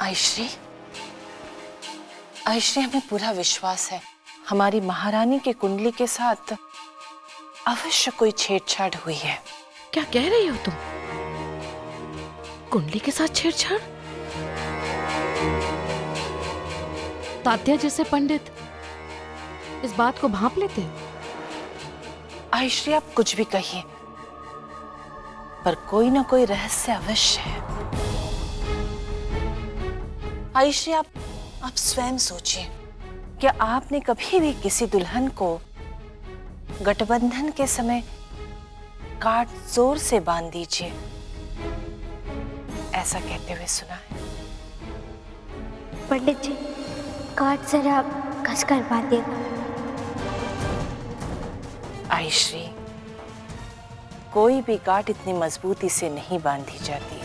आयश्री, आयश्री, हमें पूरा विश्वास है हमारी महारानी की कुंडली के साथ अवश्य कोई छेड़छाड़ हुई है। क्या कह रही हो तुम? कुंडली के साथ छेड़छाड़? तात्या जैसे पंडित इस बात को भांप लेते? आयश्री, आप कुछ भी कहिए, पर कोई ना कोई रहस्य अवश्य है। आयश्री, आप स्वयं सोचिए, क्या आपने कभी भी किसी दुल्हन को गठबंधन के समय काट जोर से बांध दीजिए ऐसा कहते हुए सुना है? पंडित जी, काट जरा कसकर बांधिएगा। आयश्री, कोई भी गांठ इतनी मजबूती से नहीं बांधी जाती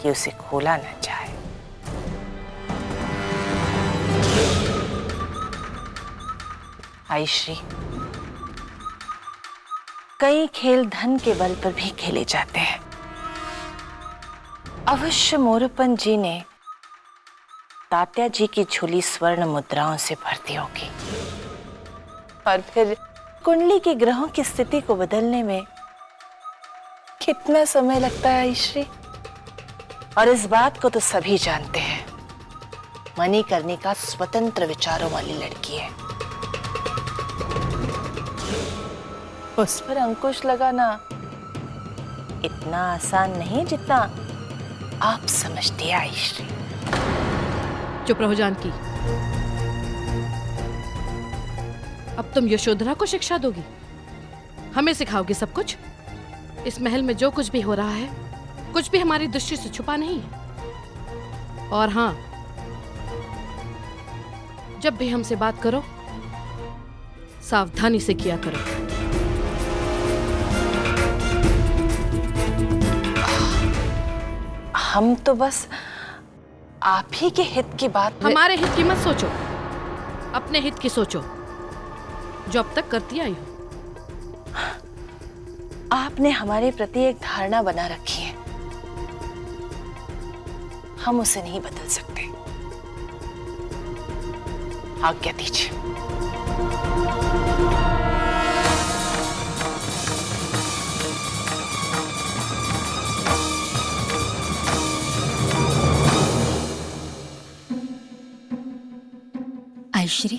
कि उसे खोला न जाए। आयश्री, कई खेल धन के बल पर भी खेले जाते हैं। अवश्य मोरपन जी ने तात्या जी की झोली स्वर्ण मुद्राओं से भर दी होगी, और फिर कुंडली के ग्रहों की स्थिति को बदलने में कितना समय लगता है आयश्री? और इस बात को तो सभी जानते हैं, मणिकर्णिका स्वतंत्र विचारों वाली लड़की है। उस पर अंकुश लगाना इतना आसान नहीं जितना आप समझती हैं आयश्री। चुप रहो जानकी। अब तुम यशोधरा को शिक्षा दोगी? हमें सिखाओगी सब कुछ? इस महल में जो कुछ भी हो रहा है, कुछ भी हमारी दृष्टि से छुपा नहीं है। और हां, जब भी हमसे बात करो, सावधानी से किया करो। हम तो बस आप ही के हित की बात। हमारे हित की मत सोचो, अपने हित की सोचो, जो अब तक करती आई हो। आपने हमारे प्रति एक धारणा बना रखी है, हम उसे नहीं बदल सकते। आज्ञा दीजिए। आयश्री,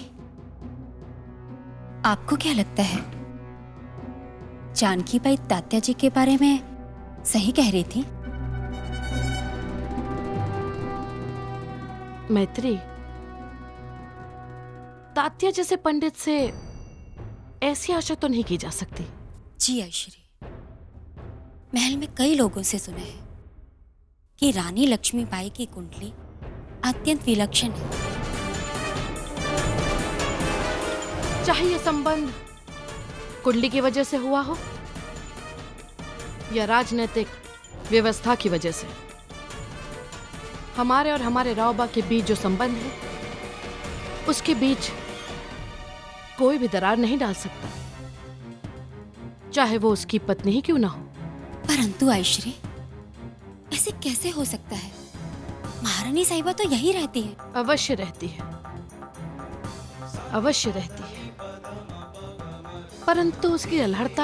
आपको क्या लगता है जानकी बाई तात्या जी के बारे में सही कह रही थी? मैत्री, तात्या जैसे पंडित से ऐसी आशा तो नहीं की जा सकती। जी आयश्री, महल में कई लोगों से सुना है कि रानी लक्ष्मीबाई की कुंडली अत्यंत विलक्षण है। चाहे ये संबंध कुंडली की वजह से हुआ हो या राजनीतिक व्यवस्था की वजह से, हमारे और हमारे रावबा के बीच जो संबंध है, उसके बीच कोई भी दरार नहीं डाल सकता, चाहे वो उसकी पत्नी ही क्यों ना हो। परंतु आयश्री, ऐसे कैसे हो सकता है? महारानी साहिबा तो यही रहती है। अवश्य रहती है, अवश्य रहती है, परंतु उसकी अलहड़ता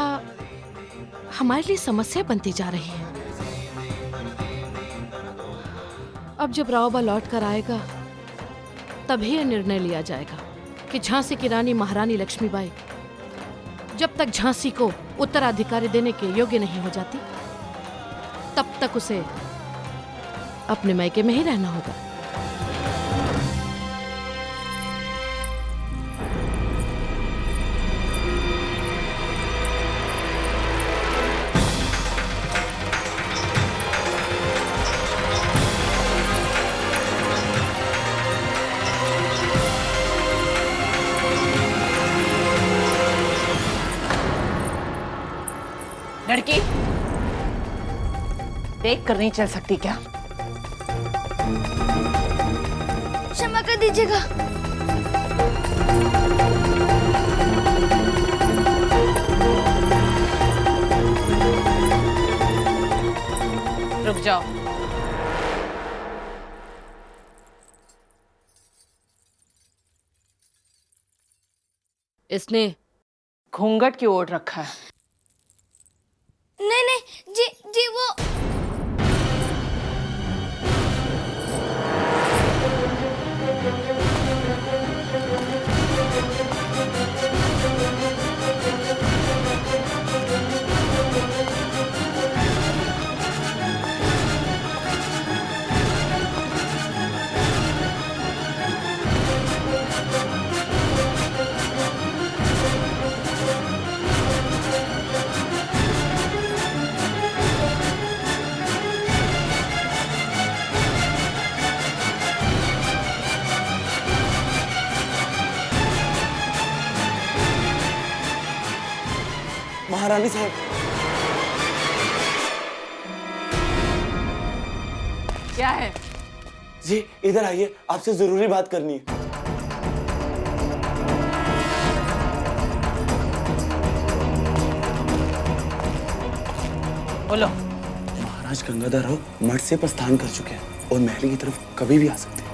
हमारे लिए समस्या बनती जा रही है। अब जब रावबा लौट कर आएगा, तभी यह निर्णय लिया जाएगा कि झांसी की रानी महारानी लक्ष्मीबाई जब तक झांसी को उत्तराधिकारी देने के योग्य नहीं हो जाती, तब तक उसे अपने मायके में ही रहना होगा। लड़की, देख कर नहीं चल सकती क्या? क्षमा कर दीजिएगा। रुक जाओ। इसने घूंघट की ओर रखा है। नहीं नहीं जी जी वो महारानी साहब, क्या है? जी इधर आइए, आपसे जरूरी बात करनी है। बोलो। महाराज गंगाधर राव मठ से प्रस्थान कर चुके हैं और महल की तरफ कभी भी आ सकते हैं।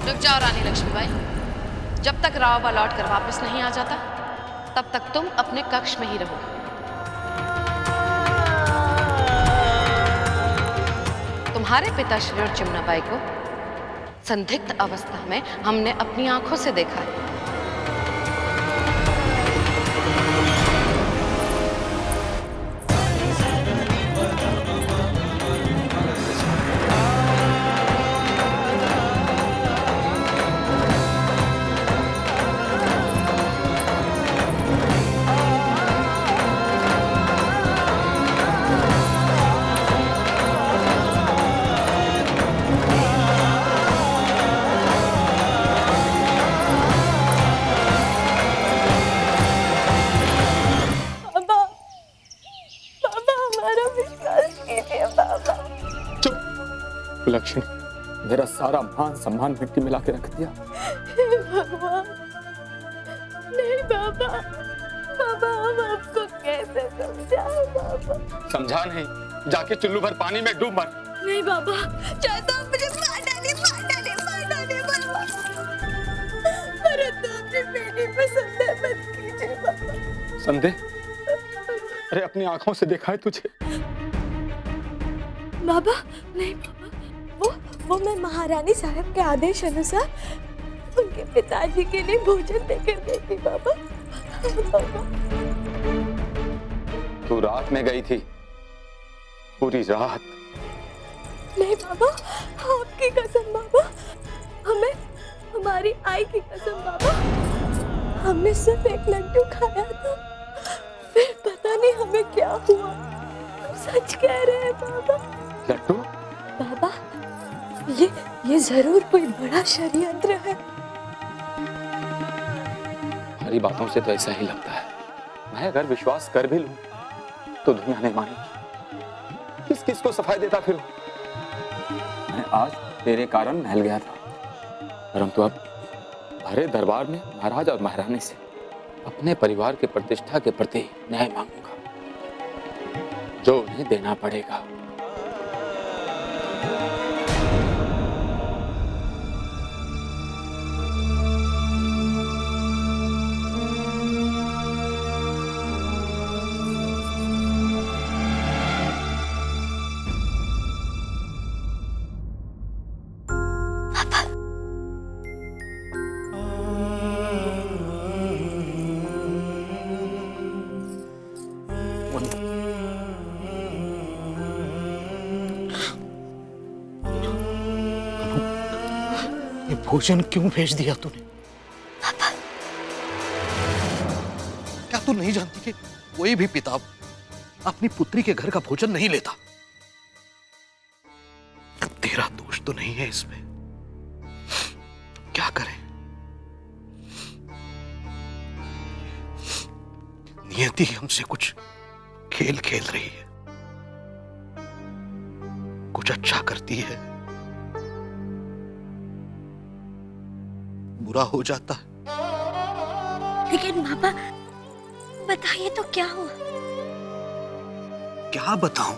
रुक जाओ रानी लक्ष्मीबाई, जब तक रावबा लौट कर वापस नहीं आ जाता तब तक तुम अपने कक्ष में ही रहोगे। तुम्हारे पिता श्री और चिमनाबाई को संदिग्ध अवस्था में हमने अपनी आंखों से देखा है। लक्ष्मी, मेरा सारा मान सम्मान मिट्टी मिला के रख दिया। भगवान नहीं बाबा, बाबा हम आपको कैसे समझाएं बाबा? समझा नहीं, जाके चुल्लू भर पानी में डूब मर। नहीं बाबा, चाहे तो आप मुझे मार डाले बाबा, परंतु अपनी बेटी पे संदेह मत कीजिए बाबा। संदेह? अरे अपनी आंखों से देखा है तुझे। बाबा नहीं बाबा, वो मैं महारानी साहब के आदेश अनुसार उनके पिताजी के लिए भोजन लेकर गई थी बाबा। बाबा तू रात में गई थी, पूरी रात? नहीं बाबा, आपकी कसम बाबा, हमें हमारी आई की कसम बाबा, हमने सिर्फ एक लड्डू खाया था, फिर पता नहीं हमें क्या हुआ। हम सच कह रहे हैं बाबा। लड्डू? बाबा ये जरूर कोई बड़ा षड्यंत्र है। हमारी बातों से तो ऐसा ही लगता है। मैं अगर विश्वास कर भी लूं तो दुनिया नहीं मानेगी। किस किस को सफाई देता फिर? मैं आज तेरे कारण महल गया था, परंतु अब भरे दरबार में महाराज और महारानी से अपने परिवार के प्रतिष्ठा के प्रति न्याय मांगूंगा, जो उन्हें देना पड़ेगा। ये भोजन क्यों भेज दिया तूने? पापा क्या तू नहीं जानती कि कोई भी पिता अपनी पुत्री के घर का भोजन नहीं लेता? तेरा दोष तो नहीं है इसमें। क्या करें? नियति हमसे कुछ खेल खेल रही है, कुछ अच्छा करती है, बुरा हो जाता है। लेकिन पापा बताइए तो क्या हुआ? क्या बताऊं?